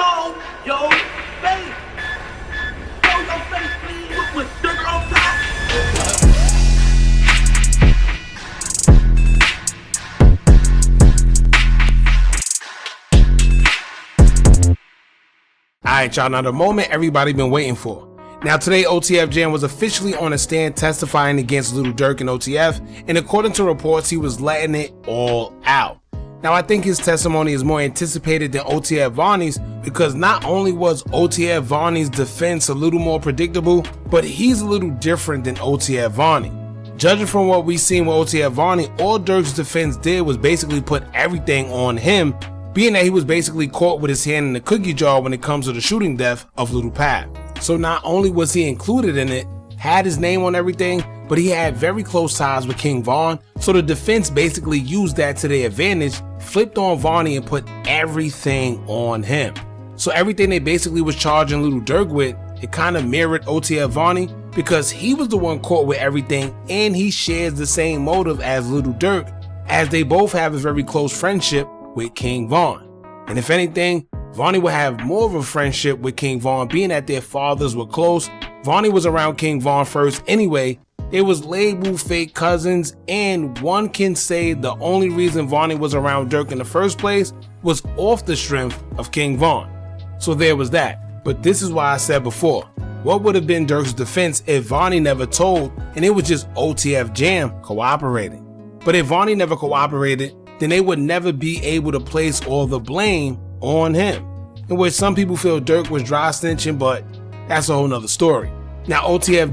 show your face. Show your face, please, with Durk on top. Alright y'all, now the moment everybody been waiting for. Now today OTF Jam was officially on a stand testifying against Lil Durk and OTF, and according to reports he was letting it all out. Now I think his testimony is more anticipated than OTF Vonnie's because not only was OTF Vonnie's defense a little more predictable, but he's a little different than OTF Vonnie. Judging from what we seen with OTF Vonnie, all Durk's defense did was basically put everything on him, being that he was basically caught with his hand in the cookie jar when it comes to the shooting death of Lul Pab. So not only was he included in it, had his name on everything, but he had very close ties with King Von, so the defense basically used that to their advantage, flipped on Vonnie and put everything on him. So everything they basically was charging Lil Durk with, it kind of mirrored OTF Vonnie because he was the one caught with everything and he shares the same motive as Lil Durk, as they both have a very close friendship with King Von. And if anything, Vonnie would have more of a friendship with King Von, being that their fathers were close. Vonnie was around King Von first anyway. They was labeled fake cousins, and one can say the only reason Vonnie was around Durk in the first place was off the strength of King Von. So there was that. But this is why I said before, what would have been Durk's defense if Vonnie never told and it was just OTF Jam cooperating? But if Vonnie never cooperated, then they would never be able to place all the blame on him. In which some people feel Durk was dry snitching, but that's a whole nother story. Now OTF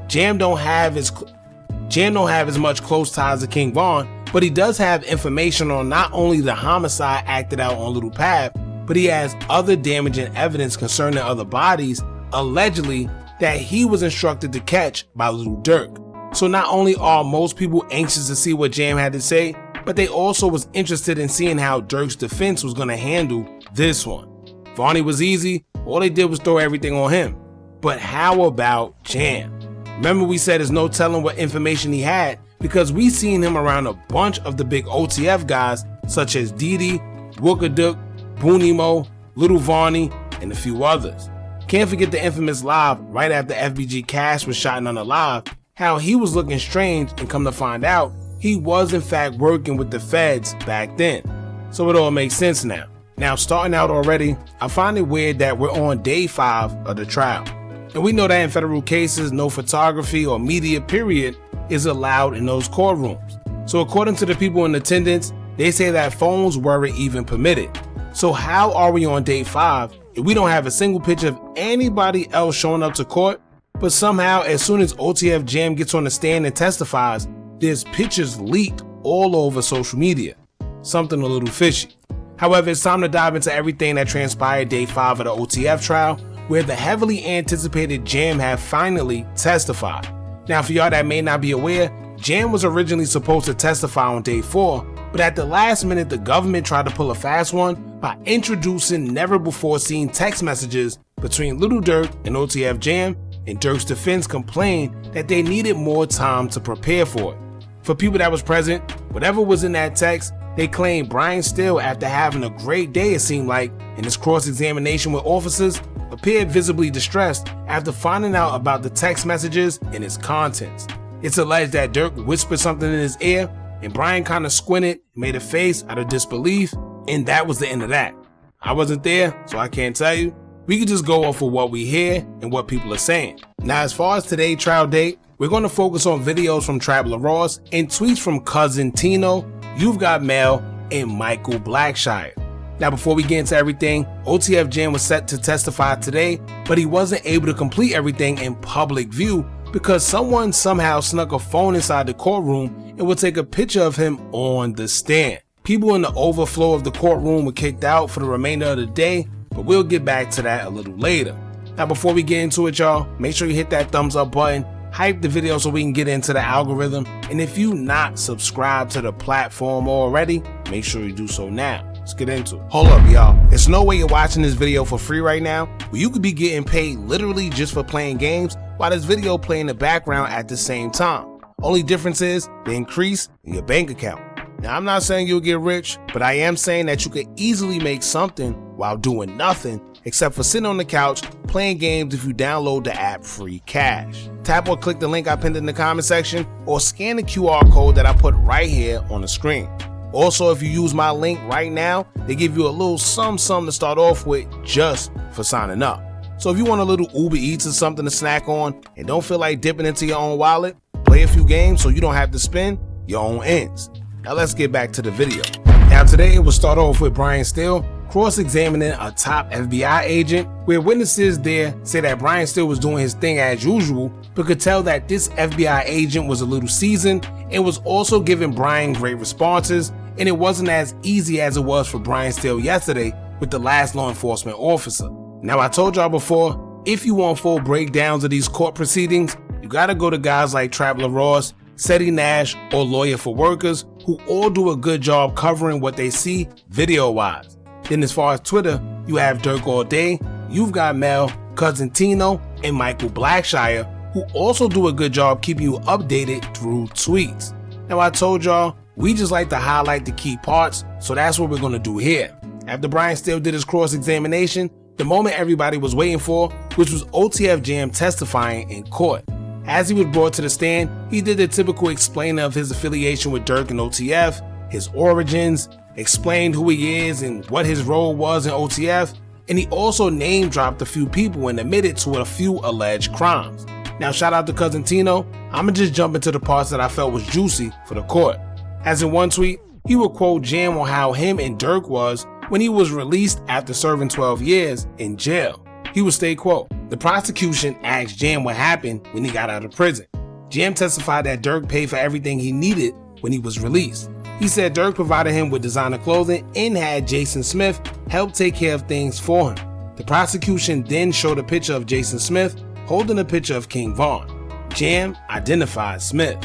Jam don't have as much close ties to King Von, but he does have information on not only the homicide acted out on Lul Pab, but he has other damaging evidence concerning other bodies, allegedly, that he was instructed to catch by Lil Durk. So not only are most people anxious to see what Jam had to say, but they also was interested in seeing how Durk's defense was going to handle this one. Vonnie was easy, all they did was throw everything on him. But how about Jam? Remember we said there's no telling what information he had because we seen him around a bunch of the big OTF guys such as Doodie, Hookah Anonymous, Lil Vonnie, and a few others. Can't forget the infamous live right after FBG Cash was shot on the live, how he was looking strange and come to find out he was in fact working with the feds back then. So it all makes sense now. Now starting out already, I find it weird that we're on day 5 of the trial. And we know that in federal cases, no photography or media period is allowed in those courtrooms. So according to the people in attendance, they say that phones weren't even permitted. So how are we on day 5 if we don't have a single picture of anybody else showing up to court? But somehow as soon as OTF Jam gets on the stand and testifies, there's pictures leaked all over social media. Something a little fishy. However, it's time to dive into everything that transpired day 5 of the OTF trial, where the heavily anticipated Jam had finally testified. Now for y'all that may not be aware, Jam was originally supposed to testify on day 4, but at the last minute the government tried to pull a fast one by introducing never before seen text messages between Lil Durk and OTF Jam, and Durk's defense complained that they needed more time to prepare for it. For people that was present, whatever was in that text, they claimed Brian Steele, after having a great day it seemed like in his cross-examination with officers, appeared visibly distressed after finding out about the text messages and its contents. It's alleged that Durk whispered something in his ear and Brian kind of squinted, made a face out of disbelief, and that was the end of that. I wasn't there, so I can't tell you. We can just go off of what we hear and what people are saying. Now as far as today's trial date, we're going to focus on videos from Traveler Ross and tweets from Cousin Tino, You've Got Mail, and Michael Blackshire. Now before we get into everything, OTF Jam was set to testify today, but he wasn't able to complete everything in public view because someone somehow snuck a phone inside the courtroom and would take a picture of him on the stand. People in the overflow of the courtroom were kicked out for the remainder of the day, but we'll get back to that a little later. Now before we get into it y'all, make sure you hit that thumbs up button, hype the video so we can get into the algorithm, and if you not subscribed to the platform already, make sure you do so now. Let's get into it. Hold up y'all, there's no way you're watching this video for free right now, where you could be getting paid literally just for playing games while this video play in the background at the same time. Only difference is the increase in your bank account. Now, I'm not saying you'll get rich, but I am saying that you could easily make something while doing nothing except for sitting on the couch playing games if you download the app Free Cash. Tap or click the link I pinned in the comment section or scan the QR code that I put right here on the screen. Also, if you use my link right now, they give you a little something to start off with just for signing up. So if you want a little Uber Eats or something to snack on and don't feel like dipping into your own wallet, play a few games so you don't have to spend your own ends. Now let's get back to the video. Now today it will start off with Brian Steele cross-examining a top FBI agent, where witnesses there say that Brian Steele was doing his thing as usual, but could tell that this FBI agent was a little seasoned and was also giving Brian great responses, and it wasn't as easy as it was for Brian Steele yesterday with the last law enforcement officer. Now, I told y'all before, if you want full breakdowns of these court proceedings, you gotta go to guys like Traveler Ross, Seti Nash, or Lawyer for Workers, who all do a good job covering what they see video-wise. Then as far as Twitter, you have Durk All Day, You've Got Mel, Cousin Tino, and Michael Blackshire, who also do a good job keeping you updated through tweets. Now, I told y'all, we just like to highlight the key parts, so that's what we're gonna do here. After Brian Steele did his cross-examination, the moment everybody was waiting for, which was OTF Jam testifying in court. As he was brought to the stand, he did the typical explaining of his affiliation with Durk and OTF, his origins, explained who he is and what his role was in OTF, and he also name dropped a few people and admitted to a few alleged crimes. Now, shout out to Cousin Tino. I'ma just jump into the parts that I felt was juicy for the court. As in one tweet, he would quote Jam on how him and Durk was when he was released after serving 12 years in jail. He would state, quote, "The prosecution asked Jam what happened when he got out of prison. Jam testified that Durk paid for everything he needed when he was released. He said Durk provided him with designer clothing and had Jason Smith help take care of things for him. The prosecution then showed a picture of Jason Smith holding a picture of King Von. Jam identified Smith."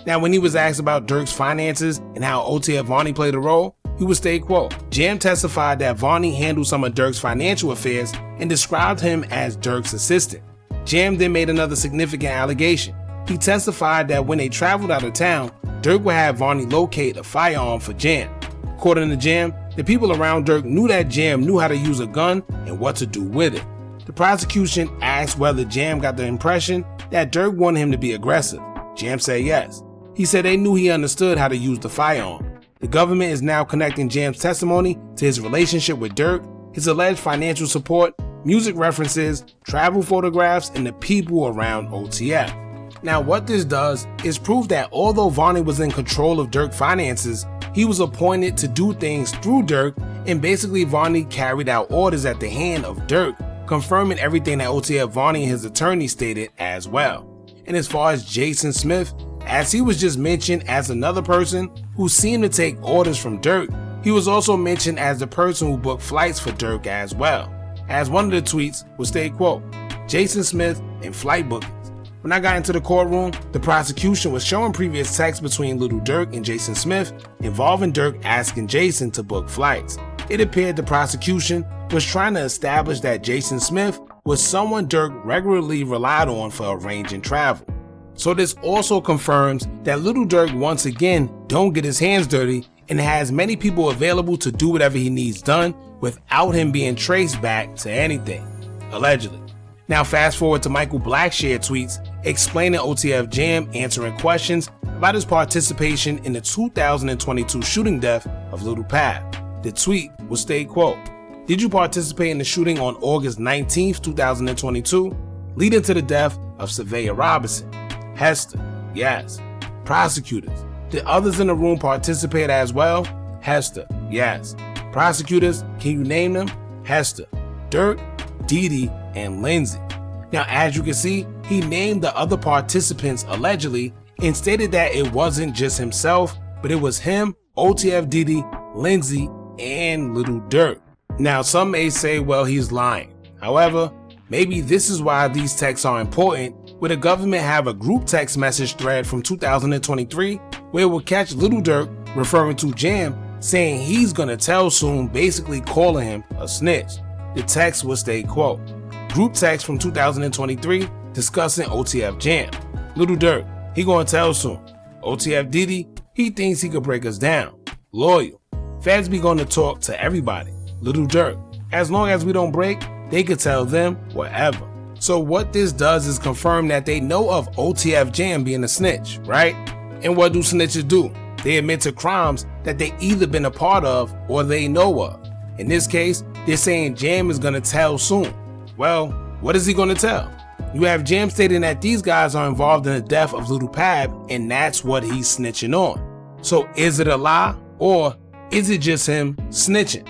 Now, when he was asked about Durk's finances and how OTF Vonnie played a role, he would state, quote, "Jam testified that Vonnie handled some of Durk's financial affairs and described him as Durk's assistant. Jam then made another significant allegation. He testified that when they traveled out of town, Durk would have Vonnie locate a firearm for Jam. According to Jam, the people around Durk knew that Jam knew how to use a gun and what to do with it. The prosecution asked whether Jam got the impression that Durk wanted him to be aggressive. Jam said yes. He said they knew he understood how to use the firearm. The government is now connecting Jam's testimony to his relationship with Durk, his alleged financial support, music references, travel photographs, and the people around OTF. Now, what this does is prove that although Vonnie was in control of Durk's finances, he was appointed to do things through Durk, and basically Vonnie carried out orders at the hand of Durk, confirming everything that OTF Vonnie and his attorney stated as well. And as far as Jason Smith, as he was just mentioned as another person who seemed to take orders from Durk, he was also mentioned as the person who booked flights for Durk as well. As one of the tweets would state, quote, "Jason Smith and flight bookings. When I got into the courtroom, the prosecution was showing previous texts between Lil Durk and Jason Smith involving Durk asking Jason to book flights. It appeared the prosecution was trying to establish that Jason Smith was someone Durk regularly relied on for arranging travel. So this also confirms that Lil Durk once again don't get his hands dirty and has many people available to do whatever he needs done without him being traced back to anything, allegedly." Now fast forward to Michael Blackshire tweets explaining OTF Jam answering questions about his participation in the 2022 shooting death of Lul Pab. The tweet will state, quote, "Did you participate in the shooting on August 19th, 2022, leading to the death of Surveyor Robinson? Hester, yes. Prosecutors, did others in the room participate as well? Hester, yes. Prosecutors, can you name them? Hester, Durk, Doodie, and Lindsay." Now, as you can see, he named the other participants allegedly and stated that it wasn't just himself, but it was him, OTF Doodie, Lindsay, and Lil Durk. Now, some may say, well, he's lying. However, maybe this is why these texts are important, where the government have a group text message thread from 2023 where it will catch Lil Durk referring to Jam saying he's gonna tell soon, basically calling him a snitch. The text will state, quote, "Group text from 2023 discussing OTF Jam. Lil Durk, he gonna tell soon. OTF Doodie, he thinks he could break us down. loyal. Feds be gonna talk to everybody. Lil Durk. As long as we don't break, they could tell them whatever. So what this does is confirm that they know of OTF Jam being a snitch, right? And what do snitches do? They admit to crimes that they either been a part of or they know of. In this case, they're saying Jam is gonna tell soon. Well, what is he gonna tell? You have Jam stating that these guys are involved in the death of Lul Pab, and that's what he's snitching on. So is it a lie, or is it just him snitching?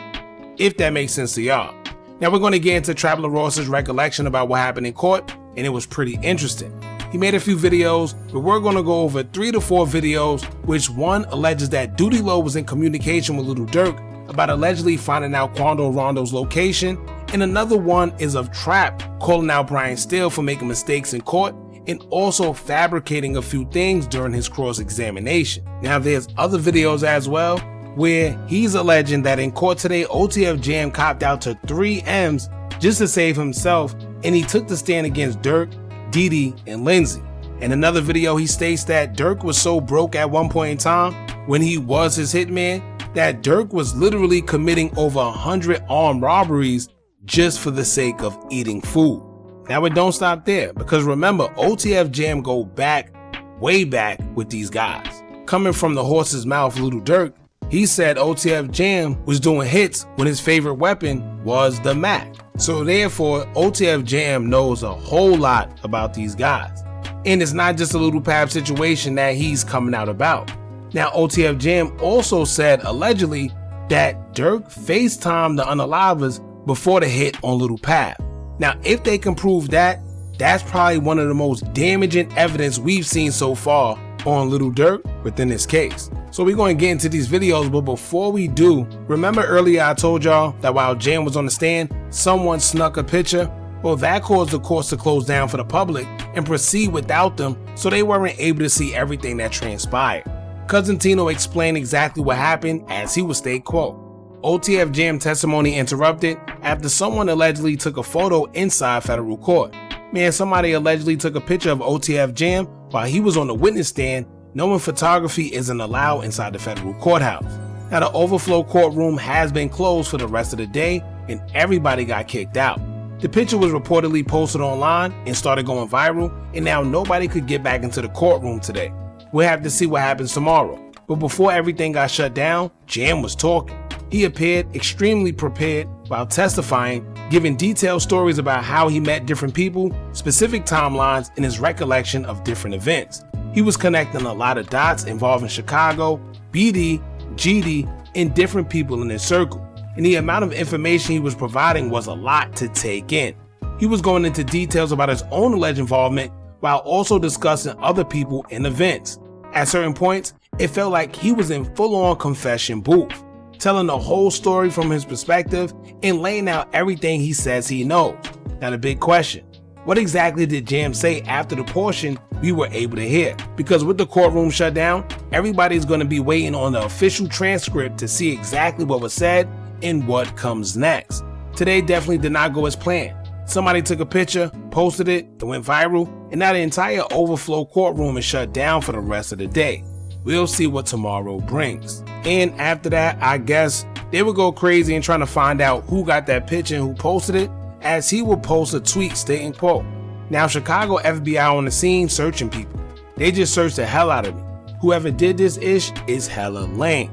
If that makes sense to y'all. Now we're going to get into Traveler Ross's recollection about what happened in court, and it was pretty interesting. He made a few videos, but we're going to go over 3 to 4 videos, which one alleges that Doodie Lo was in communication with Lil Durk about allegedly finding out Quando Rondo's location, and another one is of Trap calling out Brian Steele for making mistakes in court and also fabricating a few things during his cross-examination. Now there's other videos as well where he's alleging that in court today, OTF Jam copped out to 3 M's just to save himself, and he took the stand against Durk, Doodie, and Lindsay. In another video, he states that Durk was so broke at one point in time when he was his hitman that Durk was literally committing over 100 armed robberies just for the sake of eating food. Now it don't stop there, because remember, OTF Jam go back, way back with these guys. Coming from the horse's mouth, Lil Durk, he said OTF Jam was doing hits when his favorite weapon was the Mac. So therefore, OTF Jam knows a whole lot about these guys. And it's not just a Lul Pab situation that he's coming out about. Now OTF Jam also said allegedly that Durk FaceTimed the Unalivers before the hit on Lul Pab. Now if they can prove that, that's probably one of the most damaging evidence we've seen so far on Lil Durk within this case. So we're going to get into these videos, but before we do, remember earlier I told y'all that while Jam was on the stand, someone snuck a picture? Well, that caused the courts to close down for the public and proceed without them, so they weren't able to see everything that transpired. Cousin Tino explained exactly what happened as he would state, quote, OTF Jam testimony interrupted after someone allegedly took a photo inside federal court. Man, somebody allegedly took a picture of OTF Jam while he was on the witness stand, knowing photography isn't allowed inside the federal courthouse. Now the overflow courtroom has been closed for the rest of the day and everybody got kicked out. The picture was reportedly posted online and started going viral, and now nobody could get back into the courtroom today. We'll have to see what happens tomorrow. But before everything got shut down, Jam was talking. He appeared extremely prepared while testifying, giving detailed stories about how he met different people, specific timelines, and his recollection of different events. He was connecting a lot of dots involving Chicago, BD, GD, and different people in his circle. And the amount of information he was providing was a lot to take in. He was going into details about his own alleged involvement while also discussing other people and events. At certain points, it felt like he was in full-on confession booth, telling the whole story from his perspective and laying out everything he says he knows. Now the big question, what exactly did Jam say after the portion we were able to hear? Because with the courtroom shut down, everybody's going to be waiting on the official transcript to see exactly what was said and what comes next. Today definitely did not go as planned. Somebody took a picture, posted it, it went viral, and now the entire overflow courtroom is shut down for the rest of the day. We'll see what tomorrow brings. And after that, I guess they would go crazy and trying to find out who got that picture and who posted it, as he would post a tweet stating, quote, now Chicago FBI on the scene searching people. They just searched the hell out of me. Whoever did this ish is hella lame.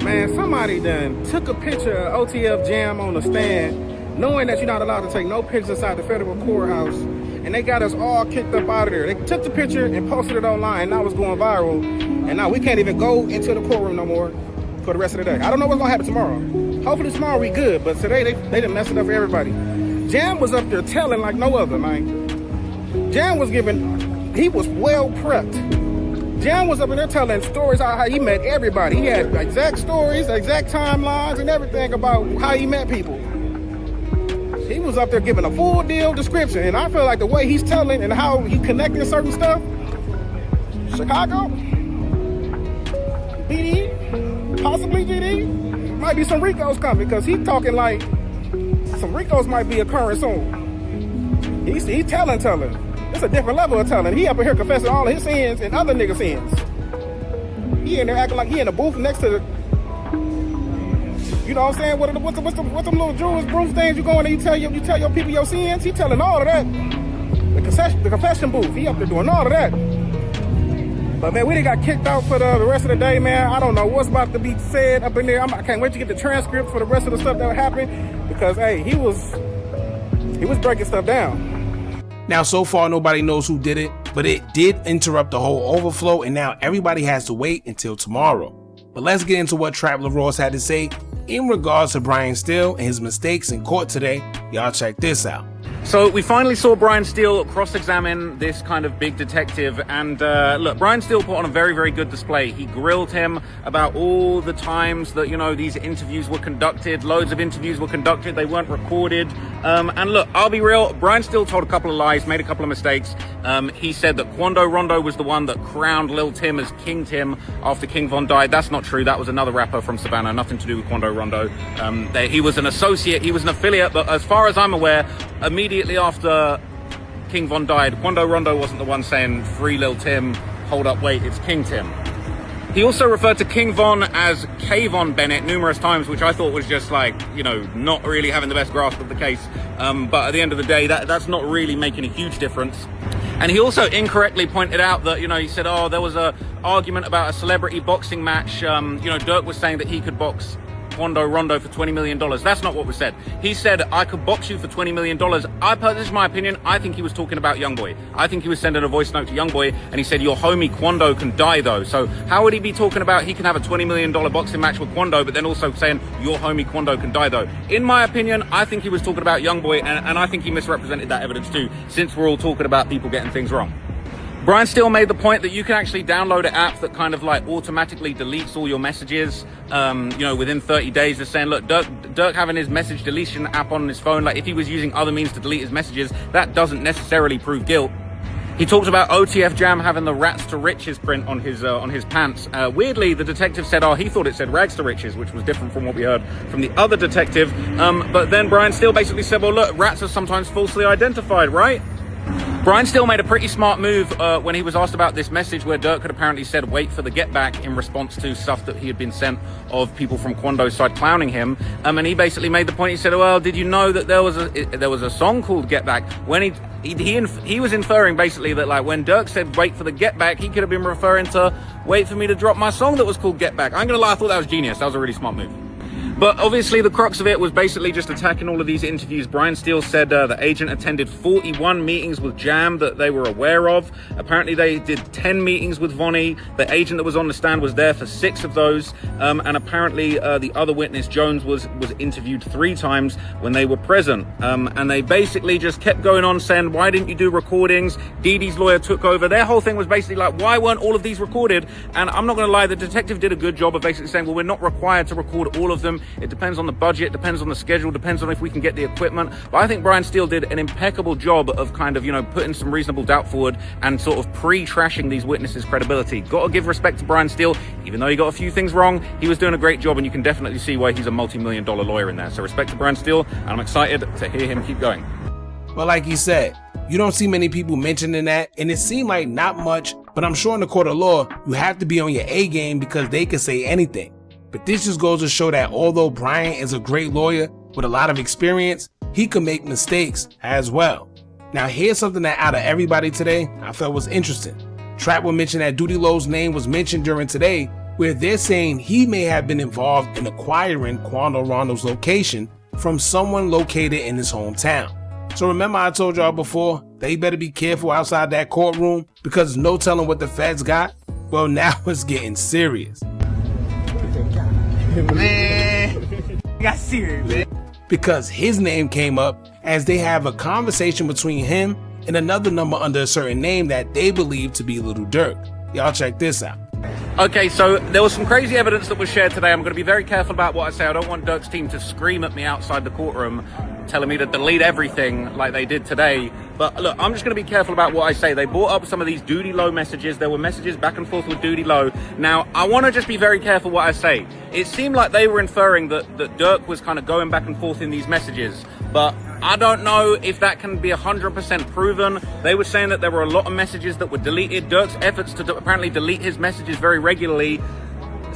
Man, somebody done took a picture of OTF Jam on the stand, knowing that you're not allowed to take no pictures inside the federal courthouse, and they got us all kicked up out of there. They took the picture and posted it online, and now it's going viral, and now we can't even go into the courtroom no more for the rest of the day. I don't know what's gonna happen tomorrow. Hopefully tomorrow we good, but today they done messed it up for everybody. Jam was up there telling like no other, man. Jam was he was well prepped. Jam was up there telling stories how he met everybody. He had exact stories, exact timelines, and everything about how he met people. He was up there giving a full deal description, and I feel like the way he's telling and how he connected certain stuff, Chicago, BD, possibly GD, might be some Ricos coming, because he's talking like some Ricos might be occurring soon. He's telling. It's a different level of telling. He up in here confessing all of his sins and other niggas' sins. He in there acting like he in a booth next to You know what I'm saying? What's them little jewels, broom things you go in there, you tell your people your sins? He telling all of that. The confession booth, he up there doing all of that. But man, we done got kicked out for the rest of the day, man. I don't know what's about to be said up in there. I can't wait to get the transcript for the rest of the stuff that happened, because hey, he was breaking stuff down. Now, so far, nobody knows who did it, but it did interrupt the whole overflow, and now everybody has to wait until tomorrow. But let's get into what Trap LaRoss had to say in regards to Brian Steele and his mistakes in court today. Y'all check this out. So we finally saw Brian Steele cross-examine this kind of big detective, and look, Brian Steele put on a very, very good display. He grilled him about all the times that, you know, these interviews were conducted. Loads of interviews were conducted, they weren't recorded. And look, I'll be real, Brian Steele told a couple of lies, made a couple of mistakes. He said that Quando Rondo was the one that crowned Lil Tim as King Tim after King Von died. That's not true. That was another rapper from Savannah, nothing to do with Quando Rondo. He was an associate, he was an affiliate, but as far as I'm aware, immediately after King Von died, Quando Rondo wasn't the one saying free Lil Tim, hold up, wait, it's King Tim. He also referred to King Von as K Von Bennett numerous times, which I thought was just like, you know, not really having the best grasp of the case. But at the end of the day, that's not really making a huge difference. And he also incorrectly pointed out that, you know, he said, oh, there was a argument about a celebrity boxing match. You know, Durk was saying that he could box Quando Rondo for $20 million. That's not what was said. He said, I could box you for $20 million. This is my opinion. I think he was talking about Youngboy. I think he was sending a voice note to Youngboy, and he said, your homie Quando can die though. So how would he be talking about he can have a $20 million boxing match with Quando, but then also saying your homie Quando can die though? In my opinion, I think he was talking about Youngboy, and I think he misrepresented that evidence too, since we're all talking about people getting things wrong. Brian Steele made the point that you can actually download an app that kind of like automatically deletes all your messages, you know, within 30 days. They're saying, look, Durk having his message deletion app on his phone, like if he was using other means to delete his messages, that doesn't necessarily prove guilt. He talked about OTF Jam having the Rats to Riches print on his pants. Weirdly, the detective said, oh, he thought it said Rags to Riches, which was different from what we heard from the other detective. But then Brian Steele basically said, well, look, rats are sometimes falsely identified, right? Brian Steele made a pretty smart move when he was asked about this message where Durk had apparently said wait for the get back in response to stuff that he had been sent of people from Quando's side clowning him. And he basically made the point, he said, well, did you know that there was a song called Get Back? When he was inferring basically that like when Durk said wait for the get back, he could have been referring to wait for me to drop my song that was called Get Back. I'm gonna lie, I thought that was genius. That was a really smart move. But obviously the crux of it was basically just attacking all of these interviews. Brian Steele said the agent attended 41 meetings with Jam that they were aware of. Apparently they did 10 meetings with Vonnie. The agent that was on the stand was there for 6 of those. And apparently the other witness, Jones, was interviewed 3 times when they were present. And they basically just kept going on saying, why didn't you do recordings? Doodie's lawyer took over. Their whole thing was basically like, why weren't all of these recorded? And I'm not gonna lie, the detective did a good job of basically saying, well, we're not required to record all of them. It depends on the budget, depends on the schedule, depends on if we can get the equipment. But I think Brian Steele did an impeccable job of kind of, you know, putting some reasonable doubt forward and sort of pre-trashing these witnesses' credibility. Got to give respect to Brian Steele. Even though he got a few things wrong, he was doing a great job, and you can definitely see why he's a multi-million-dollar lawyer in there. So respect to Brian Steele, and I'm excited to hear him keep going. Well, like he said, you don't see many people mentioning that, and it seemed like not much, but I'm sure in the court of law, you have to be on your A game because they can say anything. But this just goes to show that although Brian is a great lawyer with a lot of experience, he could make mistakes as well. Now here's something that out of everybody today, I felt was interesting. Trap will mention that Doodie Lo's name was mentioned during today, where they're saying he may have been involved in acquiring Quando Rondo's location from someone located in his hometown. So remember I told y'all before, they better be careful outside that courtroom because there's no telling what the feds got? Well, now it's getting serious. Man, I got serious, man. Because his name came up as they have a conversation between him and another number under a certain name that they believe to be Lil Durk. Y'all check this out. Okay, so there was some crazy evidence that was shared today. I'm going to be very careful about what I say. I don't want Durk's team to scream at me outside the courtroom telling me to delete everything like they did today. But look, I'm just going to be careful about what I say. They brought up some of these Doodie Lo messages. There were messages back and forth with Doodie Lo. Now, I want to just be very careful what I say. It seemed like they were inferring that Durk was kind of going back and forth in these messages. But I don't know if that can be 100% proven. They were saying that there were a lot of messages that were deleted. Durk's efforts to apparently delete his messages very regularly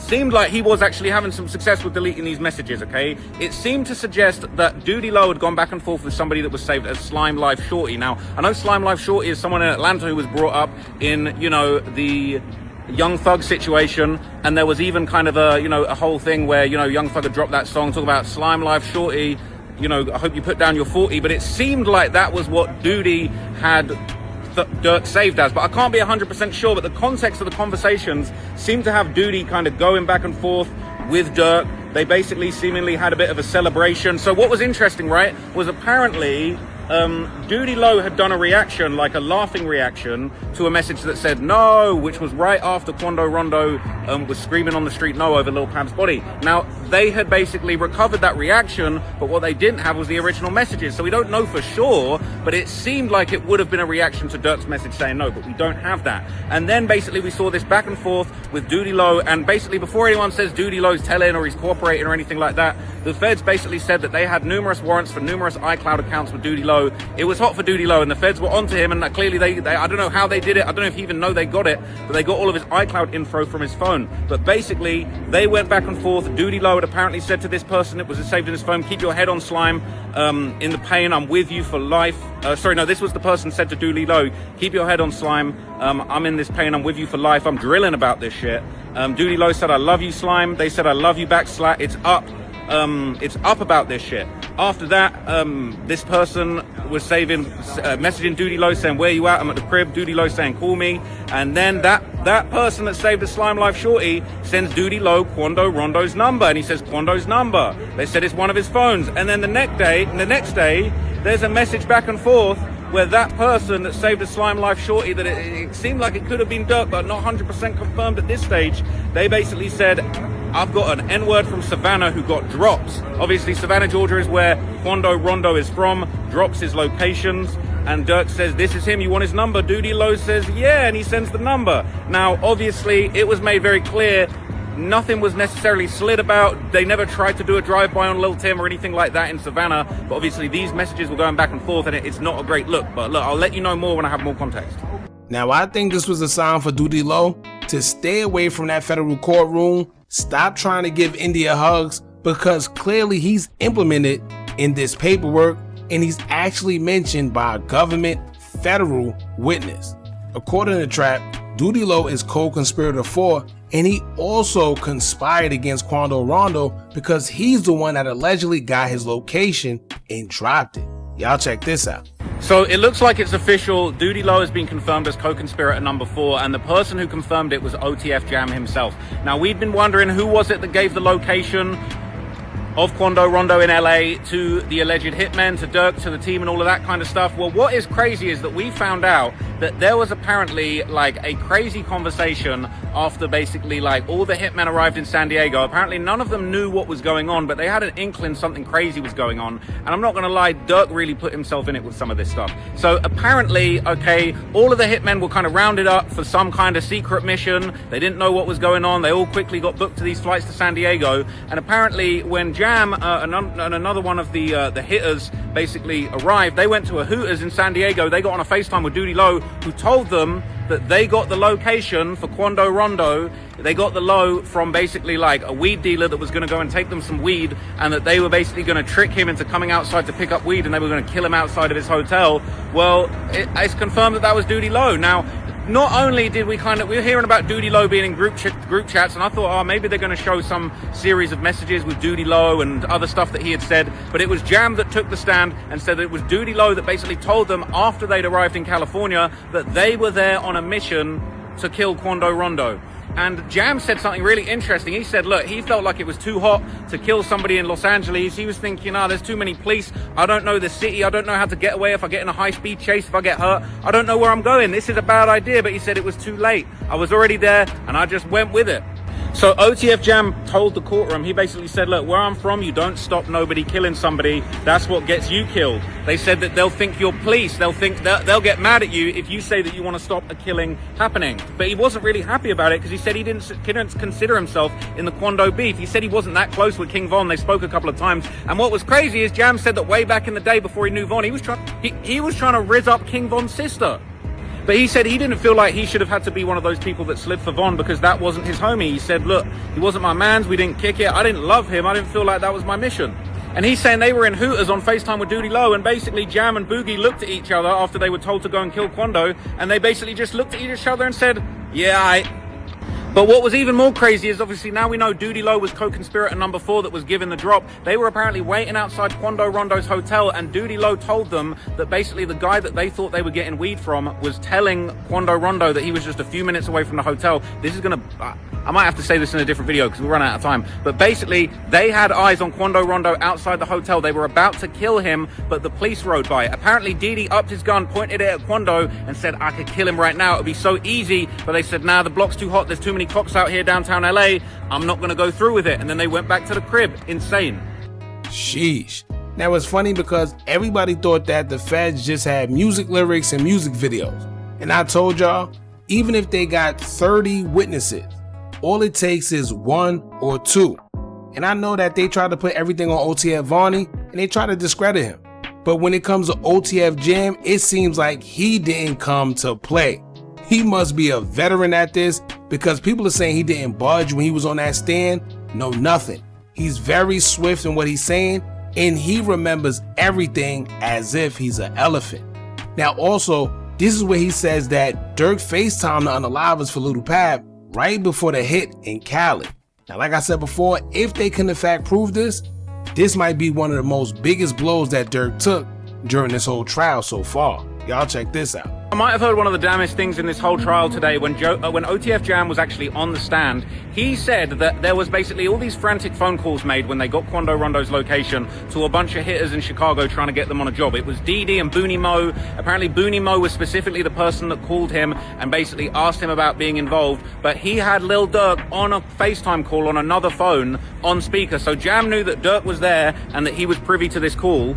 seemed like he was actually having some success with deleting these messages, okay? It seemed to suggest that Doodie Lo had gone back and forth with somebody that was saved as Slime Life Shorty. Now, I know Slime Life Shorty is someone in Atlanta who was brought up in, you know, the Young Thug situation, and there was even kind of a, you know, a whole thing where, you know, Young Thug had dropped that song, talk about Slime Life Shorty, you know, I hope you put down your 40, but it seemed like that was what Doodie had Durk saved as, but I can't be 100% sure, but the context of the conversations seemed to have Doodie kind of going back and forth with Durk. They basically seemingly had a bit of a celebration. So what was interesting, right, was apparently Doodie Lo had done a reaction, like a laughing reaction, to a message that said no, which was right after Quando Rondo was screaming on the street no over Lil Pab's body. Now, they had basically recovered that reaction, but what they didn't have was the original messages. So we don't know for sure, but it seemed like it would have been a reaction to Durk's message saying no, but we don't have that. And then basically we saw this back and forth with Doodie Lo, and basically before anyone says Doodie Lo's telling or he's cooperating or anything like that, the feds basically said that they had numerous warrants for numerous iCloud accounts with Doodie Lo. It was hot for Doodie Lo, and the feds were onto him, and clearly they I don't know how they did it. I don't know if he even know they got it, but they got all of his iCloud info from his phone. But basically, they went back and forth. Doodie Lo had apparently said to this person that was saved in his phone, keep your head on, Slime. In the pain, I'm with you for life. Sorry, no, this was the person said to Doodie Lo, keep your head on, Slime. I'm in this pain, I'm with you for life. I'm drilling about this shit. Doodie Lo said, I love you, Slime. They said, I love you back, Slat. It's up about this shit. After that, this person was messaging Doodie Lo saying, where you at? I'm at the crib. Doodie Lo saying, call me. And then that person that saved the Slime Life Shorty sends Doodie Lo Quando Rondo's number, and he says Quando's number. They said it's one of his phones. And then the next day, there's a message back and forth where that person that saved the Slime Life Shorty, that it seemed like it could have been Durk, but not 100% confirmed at this stage. They basically said, I've got an N-word from Savannah who got drops. Obviously, Savannah, Georgia is where Quando Rondo is from, drops his locations, and Durk says, this is him, you want his number? Doodie Lo says, yeah, and he sends the number. Now, obviously, it was made very clear nothing was necessarily slid about. They never tried to do a drive-by on Lil Tim or anything like that in Savannah, but obviously these messages were going back and forth, and it's not a great look. But look, I'll let you know more when I have more context. Now, I think this was a sign for Doodie Lo to stay away from that federal courtroom, stop trying to give India hugs, because clearly he's implemented in this paperwork, and he's actually mentioned by a government federal witness. According to Trap, Doodie Lo is co-conspirator 4, and he also conspired against Quando Rondo because he's the one that allegedly got his location and dropped it. Y'all check this out. So it looks like it's official. Doodie Lo has been confirmed as co-conspirator number 4, and the person who confirmed it was OTF Jam himself. Now, we'd been wondering who was it that gave the location of Quando Rondo in LA to the alleged hitmen, to Durk, to the team, and all of that kind of stuff. Well, what is crazy is that we found out that there was apparently like a crazy conversation after basically like all the hitmen arrived in San Diego. Apparently none of them knew what was going on, but they had an inkling something crazy was going on. And I'm not gonna lie, Durk really put himself in it with some of this stuff. So apparently, okay, all of the hitmen were kind of rounded up for some kind of secret mission. They didn't know what was going on. They all quickly got booked to these flights to San Diego. And apparently when Jam and another one of the hitters basically arrived, they went to a Hooters in San Diego. They got on a FaceTime with Doodie Lo, who told them that they got the location for Quando Rondo. They got the low from basically like a weed dealer that was going to go and take them some weed, and that they were basically going to trick him into coming outside to pick up weed, and they were going to kill him outside of his hotel. Well, it's confirmed that was Doodie Lo. Now, not only did we were hearing about Doodie Lo being in group chats, and I thought, oh, maybe they're going to show some series of messages with Doodie Lo and other stuff that he had said, but it was Jam that took the stand and said that it was Doodie Lo that basically told them after they'd arrived in California that they were there on a mission to kill Quando Rondo. And Jam said something really interesting. He said, look, he felt like it was too hot to kill somebody in Los Angeles. He was thinking, there's too many police. I don't know the city. I don't know how to get away if I get in a high-speed chase, if I get hurt. I don't know where I'm going. This is a bad idea. But he said it was too late. I was already there, and I just went with it. So OTF Jam told the courtroom, he basically said, look, where I'm from, you don't stop nobody killing somebody. That's what gets you killed. They said that they'll think you're police. They'll get mad at you if you say that you want to stop a killing happening. But he wasn't really happy about it because he said he didn't consider himself in the Quando beef. He said he wasn't that close with King Von. They spoke a couple of times. And what was crazy is Jam said that way back in the day before he knew Von, he was trying to rizz up King Von's sister. But he said he didn't feel like he should have had to be one of those people that slid for Von because that wasn't his homie. He said, look, he wasn't my man's, we didn't kick it, I didn't love him, I didn't feel like that was my mission. And he's saying they were in Hooters on FaceTime with Doodie Lo, and basically Jam and Boogie looked at each other after they were told to go and kill Quando, and they basically just looked at each other and said, yeah, But what was even more crazy is obviously now we know Doodie Lo was co-conspirator number 4 that was given the drop. They were apparently waiting outside Quando Rondo's hotel, and Doodie Lo told them that basically the guy that they thought they were getting weed from was telling Quando Rondo that he was just a few minutes away from the hotel. This is gonna, I might have to say this in a different video because we're running out of time. But basically, they had eyes on Quando Rondo outside the hotel. They were about to kill him, but the police rode by. Apparently, Didi upped his gun, pointed it at Quando, and said, I could kill him right now. It'd be so easy. But they said, nah, the block's too hot. There's too many cops out here downtown LA. I'm not going to go through with it. And then they went back to the crib. Insane. Sheesh. Now, it's funny because everybody thought that the feds just had music lyrics and music videos. And I told y'all, even if they got 30 witnesses, all it takes is 1 or 2. And I know that they try to put everything on OTF Vonnie and they try to discredit him. But when it comes to OTF Jam, it seems like he didn't come to play. He must be a veteran at this because people are saying he didn't budge when he was on that stand. No, nothing. He's very swift in what he's saying, and he remembers everything as if he's an elephant. Now also, this is where he says that Durk FaceTimed the unalivers for Lul Pab right before the hit in Cali. Now, like I said before, if they can in fact prove this, this might be one of the most biggest blows that Durk took during this whole trial so far. Y'all check this out. I might have heard one of the damnest things in this whole trial today when OTF Jam was actually on the stand. He said that there was basically all these frantic phone calls made when they got Quando Rondo's location to a bunch of hitters in Chicago trying to get them on a job. It was Didi and Booney Mo. Apparently Booney Mo was specifically the person that called him and basically asked him about being involved, but he had Lil Durk on a FaceTime call on another phone on speaker. So Jam knew that Durk was there and that he was privy to this call.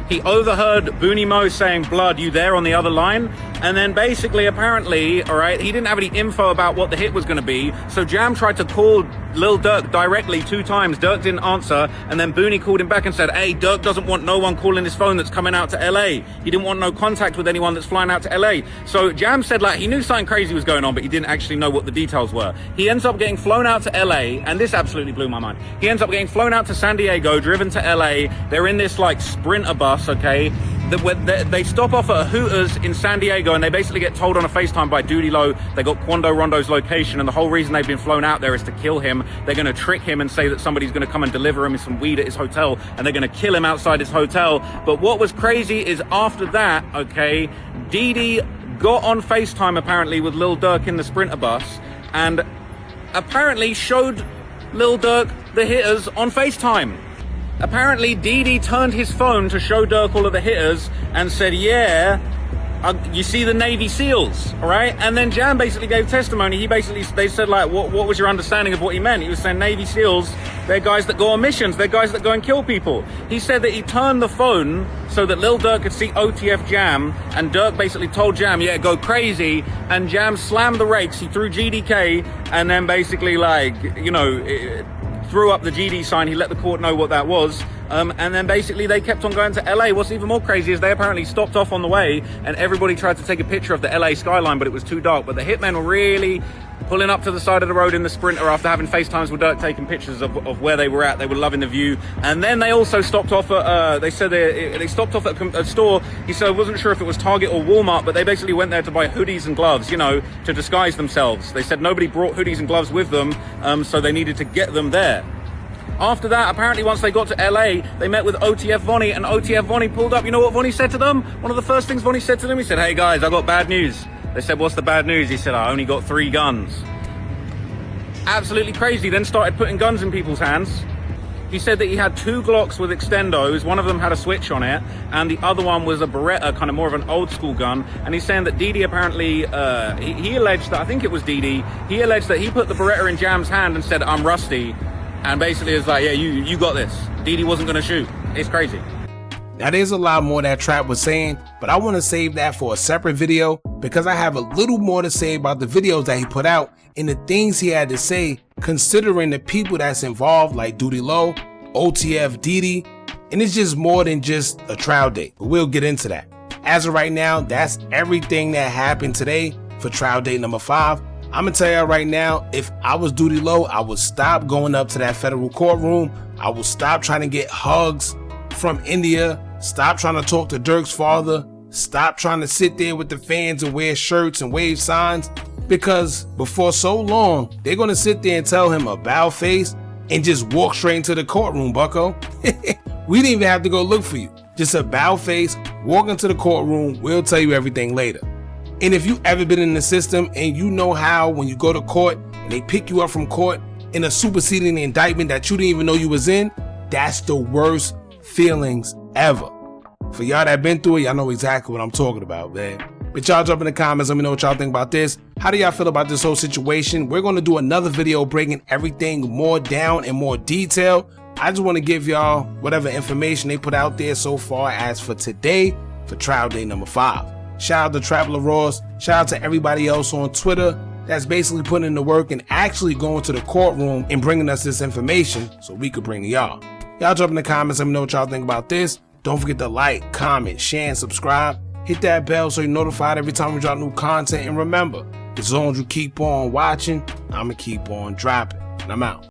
He overheard Booney Mo saying, blood, you there on the other line? And then basically, apparently, all right, he didn't have any info about what the hit was going to be. So Jam tried to call Lil Durk directly 2 times. Durk didn't answer. And then Booney called him back and said, hey, Durk doesn't want no one calling his phone that's coming out to LA. He didn't want no contact with anyone that's flying out to LA. So Jam said like he knew something crazy was going on, but he didn't actually know what the details were. He ends up getting flown out to LA. And this absolutely blew my mind. He ends up getting flown out to San Diego, driven to LA. They're in this like Sprinter bus, okay? They stop off at a Hooters in San Diego and they basically get told on a FaceTime by Doodie Lo they got Quando Rondo's location, and the whole reason they've been flown out there is to kill him. They're going to trick him and say that somebody's going to come and deliver him some weed at his hotel, and they're going to kill him outside his hotel. But what was crazy is after that, okay, Didi got on FaceTime apparently with Lil Durk in the Sprinter bus and apparently showed Lil Durk the hitters on FaceTime. Apparently, Didi turned his phone to show Durk all of the hitters and said, yeah, you see the Navy SEALs, all right? And then Jam basically gave testimony. They said, like, what was your understanding of what he meant? He was saying Navy SEALs, they're guys that go on missions. They're guys that go and kill people. He said that he turned the phone so that Lil Durk could see OTF Jam, and Durk basically told Jam, yeah, go crazy. And Jam slammed the rakes. He threw GDK and then basically, like, you know, threw up the GD sign. He let the court know what that was. And then basically they kept on going to LA. What's even more crazy is they apparently stopped off on the way and everybody tried to take a picture of the LA skyline, but it was too dark. But the hitmen were really pulling up to the side of the road in the Sprinter after having FaceTimes with Durk, taking pictures of where they were at. They were loving the view. And then they also stopped off at, they said they stopped off at a store. He said, I wasn't sure if it was Target or Walmart, but they basically went there to buy hoodies and gloves, you know, to disguise themselves. They said nobody brought hoodies and gloves with them, so they needed to get them there. After that, apparently once they got to LA, they met with OTF Vonnie, and OTF Vonnie pulled up. You know what Vonnie said to them? One of the first things Vonnie said to them, he said, hey guys, I got bad news. They said, what's the bad news? He said, I only got 3 guns. Absolutely crazy. Then started putting guns in people's hands. He said that he had 2 Glocks with extendos. One of them had a switch on it, and the other one was a Beretta, kind of more of an old school gun. And he's saying that Didi apparently, he alleged that, I think it was Didi, he alleged that he put the Beretta in Jam's hand and said, I'm rusty. And basically it's like, yeah, you got this. Didi wasn't going to shoot. It's crazy. Now there's a lot more that Trap was saying, but I want to save that for a separate video because I have a little more to say about the videos that he put out and the things he had to say considering the people that's involved like Doodie Lo, OTF Didi, and it's just more than just a trial date, but we'll get into that. As of right now, that's everything that happened today for trial date number 5. I'm gonna tell y'all right now, if I was Doodie Lo, I would stop going up to that federal courtroom. I will stop trying to get hugs from India. Stop trying to talk to Durk's father. Stop trying to sit there with the fans and wear shirts and wave signs, because before so long, they're gonna sit there and tell him about face and just walk straight into the courtroom, bucko. We didn't even have to go look for you. Just a bow face, walk into the courtroom, we'll tell you everything later. And if you ever been in the system and you know how when you go to court and they pick you up from court in a superseding indictment that you didn't even know you was in, that's the worst feelings ever. For y'all that been through it, y'all know exactly what I'm talking about, man. But y'all drop in the comments, let me know what y'all think about this. How do y'all feel about this whole situation? We're gonna do another video breaking everything more down in more detail. I just want to give y'all whatever information they put out there so far as for today for trial day number 5. Shout out to Traveler Ross. Shout out to everybody else on Twitter that's basically putting in the work and actually going to the courtroom and bringing us this information so we could bring to y'all. Y'all drop in the comments, let me know what y'all think about this. Don't forget to like, comment, share, and subscribe. Hit that bell so you're notified every time we drop new content. And remember, as long as you keep on watching, I'ma keep on dropping. And I'm out.